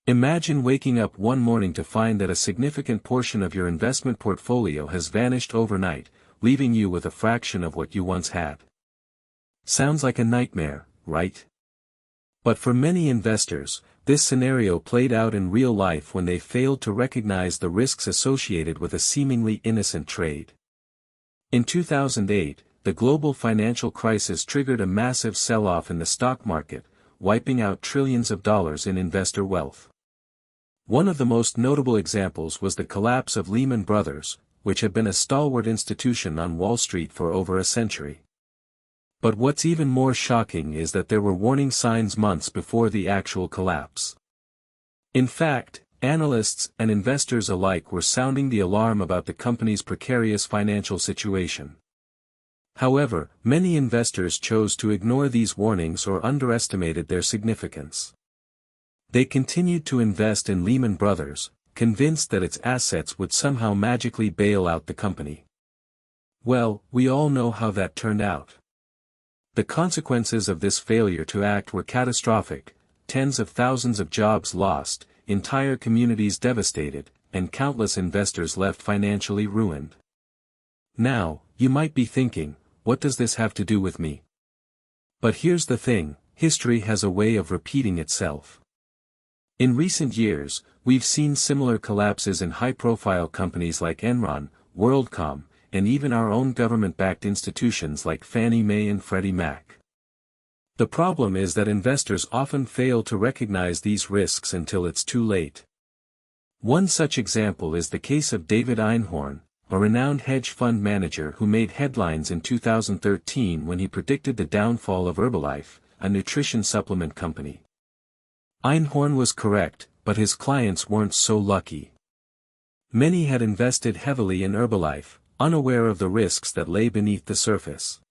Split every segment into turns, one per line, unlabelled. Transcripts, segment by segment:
Imagine waking up one morning to find that a significant portion of your investment portfolio has vanished overnight, leaving you with a fraction of what you once had. Sounds like a nightmare, right? But for many investors, this scenario played out in real life when they failed to recognize the risks associated with a seemingly innocent trade. In 2008, the global financial crisis triggered a massive sell-off in the stock market, wiping out trillions of dollars in investor wealth. One of the most notable examples was the collapse of Lehman Brothers, which had been a stalwart institution on Wall Street for over a century. But what's even more shocking is that there were warning signs months before the actual collapse. In fact, analysts and investors alike were sounding the alarm about the company's precarious financial situation. However, many investors chose to ignore these warnings or underestimated their significance. They continued to invest in Lehman Brothers, convinced that its assets would somehow magically bail out the company. Well, we all know how that turned out. The consequences of this failure to act were catastrophic: tens of thousands of jobs lost, entire communities devastated, and countless investors left financially ruined. Now, you might be thinking, what does this have to do with me? But here's the thing: history has a way of repeating itself. In recent years, we've seen similar collapses in high-profile companies like Enron, WorldCom, and even our own government-backed institutions like Fannie Mae and Freddie Mac. The problem is that investors often fail to recognize these risks until it's too late. One such example is the case of David Einhorn, a renowned hedge fund manager who made headlines in 2013 when he predicted the downfall of Herbalife, a nutrition supplement company. Einhorn was correct, but his clients weren't so lucky. Many had invested heavily in Herbalife, unaware of the risks that lay beneath the surface.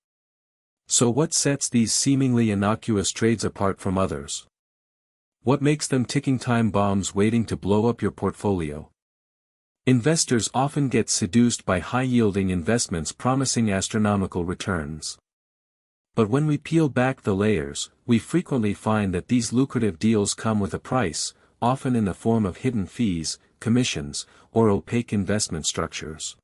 So what sets these seemingly innocuous trades apart from others? What makes them ticking time bombs waiting to blow up your portfolio? Investors often get seduced by high-yielding investments promising astronomical returns. But when we peel back the layers, we frequently find that these lucrative deals come with a price, often in the form of hidden fees, commissions, or opaque investment structures.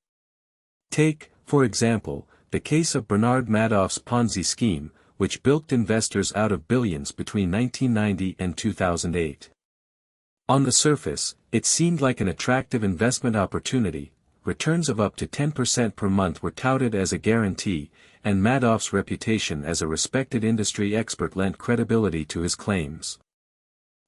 Take, for example, the case of Bernard Madoff's Ponzi scheme, which bilked investors out of billions between 1990 and 2008. On the surface, it seemed like an attractive investment opportunity. Returns of up to 10% per month were touted as a guarantee, and Madoff's reputation as a respected industry expert lent credibility to his claims.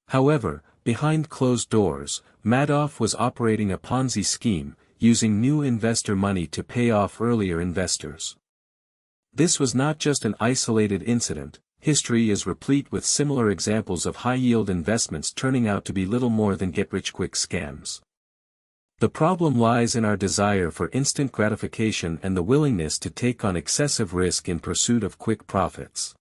However, behind closed doors, Madoff was operating a Ponzi scheme, using new investor money to pay off earlier investors. This was not just an isolated incident. History is replete with similar examples of high-yield investments turning out to be little more than get-rich-quick scams. The problem lies in our desire for instant gratification and the willingness to take on excessive risk in pursuit of quick profits.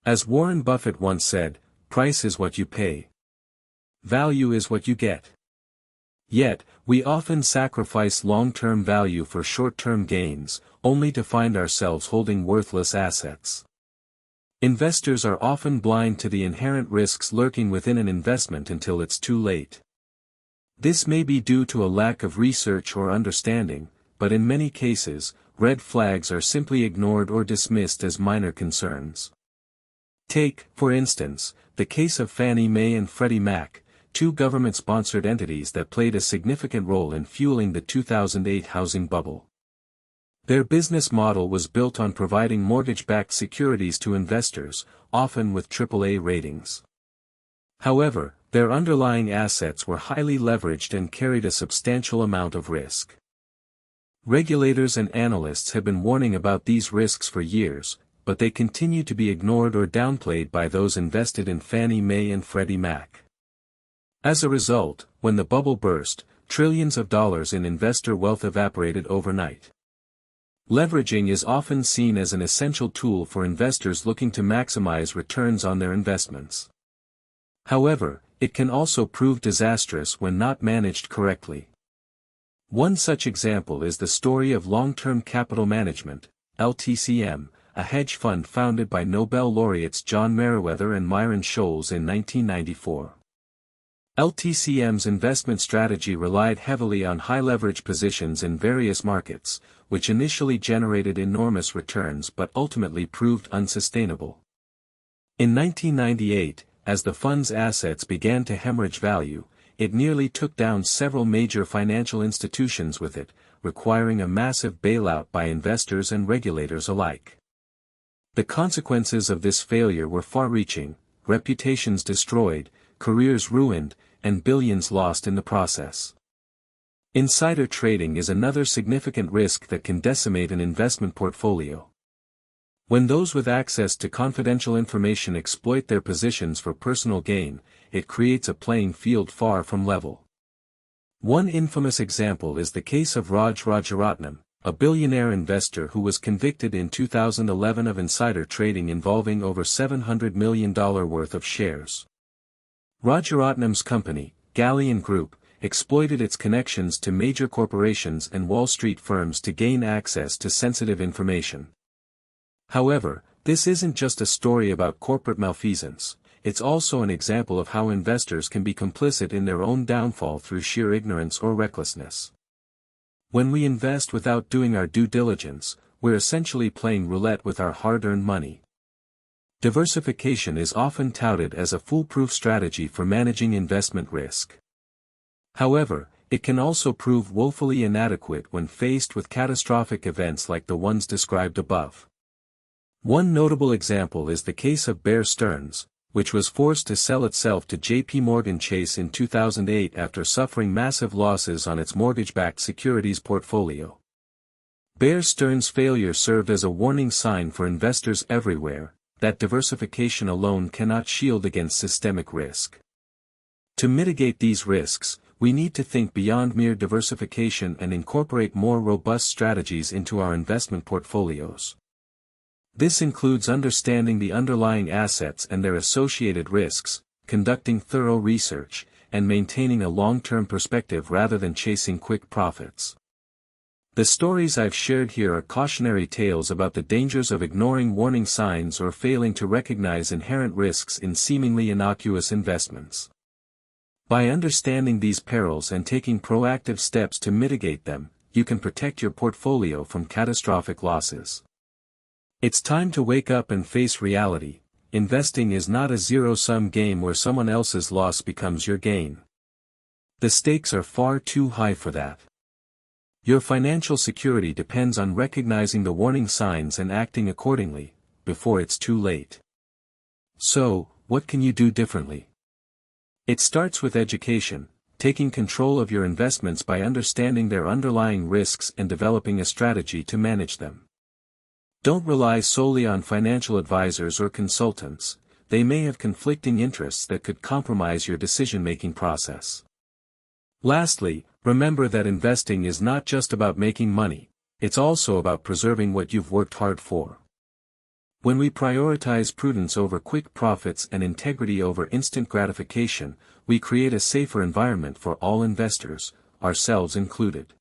As Warren Buffett once said, "Price is what you pay. Value is what you get." Yet, we often sacrifice long-term value for short-term gains, only to find ourselves holding worthless assets. Investors are often blind to the inherent risks lurking within an investment until it's too late. This may be due to a lack of research or understanding, but in many cases, red flags are simply ignored or dismissed as minor concerns. Take, for instance, the case of Fannie Mae and Freddie Mac, two government-sponsored entities that played a significant role in fueling the 2008 housing bubble. Their business model was built on providing mortgage-backed securities to investors, often with AAA ratings. However, their underlying assets were highly leveraged and carried a substantial amount of risk. Regulators and analysts have been warning about these risks for years, but they continue to be ignored or downplayed by those invested in Fannie Mae and Freddie Mac. As a result, when the bubble burst, trillions of dollars in investor wealth evaporated overnight. Leveraging is often seen as an essential tool for investors looking to maximize returns on their investments. However, it can also prove disastrous when not managed correctly. One such example is the story of Long-Term Capital Management, LTCM, a hedge fund founded by Nobel laureates John Meriwether and Myron Scholes in 1994. LTCM's investment strategy relied heavily on high-leverage positions in various markets, which initially generated enormous returns but ultimately proved unsustainable. In 1998, as the fund's assets began to hemorrhage value, it nearly took down several major financial institutions with it, requiring a massive bailout by investors and regulators alike. The consequences of this failure were far-reaching: reputations destroyed, careers ruined, and billions lost in the process. Insider trading is another significant risk that can decimate an investment portfolio. When those with access to confidential information exploit their positions for personal gain, it creates a playing field far from level. One infamous example is the case of Raj Rajaratnam, a billionaire investor who was convicted in 2011 of insider trading involving over $700 million worth of shares. Rajaratnam's company, Galleon Group, exploited its connections to major corporations and Wall Street firms to gain access to sensitive information. However, this isn't just a story about corporate malfeasance, it's also an example of how investors can be complicit in their own downfall through sheer ignorance or recklessness. When we invest without doing our due diligence, we're essentially playing roulette with our hard-earned money. Diversification is often touted as a foolproof strategy for managing investment risk. However, it can also prove woefully inadequate when faced with catastrophic events like the ones described above. One notable example is the case of Bear Stearns, which was forced to sell itself to J.P. Morgan Chase in 2008 after suffering massive losses on its mortgage-backed securities portfolio. Bear Stearns' failure served as a warning sign for investors everywhere, that diversification alone cannot shield against systemic risk. To mitigate these risks, we need to think beyond mere diversification and incorporate more robust strategies into our investment portfolios. This includes understanding the underlying assets and their associated risks, conducting thorough research, and maintaining a long-term perspective rather than chasing quick profits. The stories I've shared here are cautionary tales about the dangers of ignoring warning signs or failing to recognize inherent risks in seemingly innocuous investments. By understanding these perils and taking proactive steps to mitigate them, you can protect your portfolio from catastrophic losses. It's time to wake up and face reality. Investing is not a zero-sum game where someone else's loss becomes your gain. The stakes are far too high for that. Your financial security depends on recognizing the warning signs and acting accordingly, before it's too late. So, what can you do differently? It starts with education, taking control of your investments by understanding their underlying risks and developing a strategy to manage them. Don't rely solely on financial advisors or consultants. They may have conflicting interests that could compromise your decision-making process. Lastly, remember that investing is not just about making money, it's also about preserving what you've worked hard for. When we prioritize prudence over quick profits and integrity over instant gratification, we create a safer environment for all investors, ourselves included.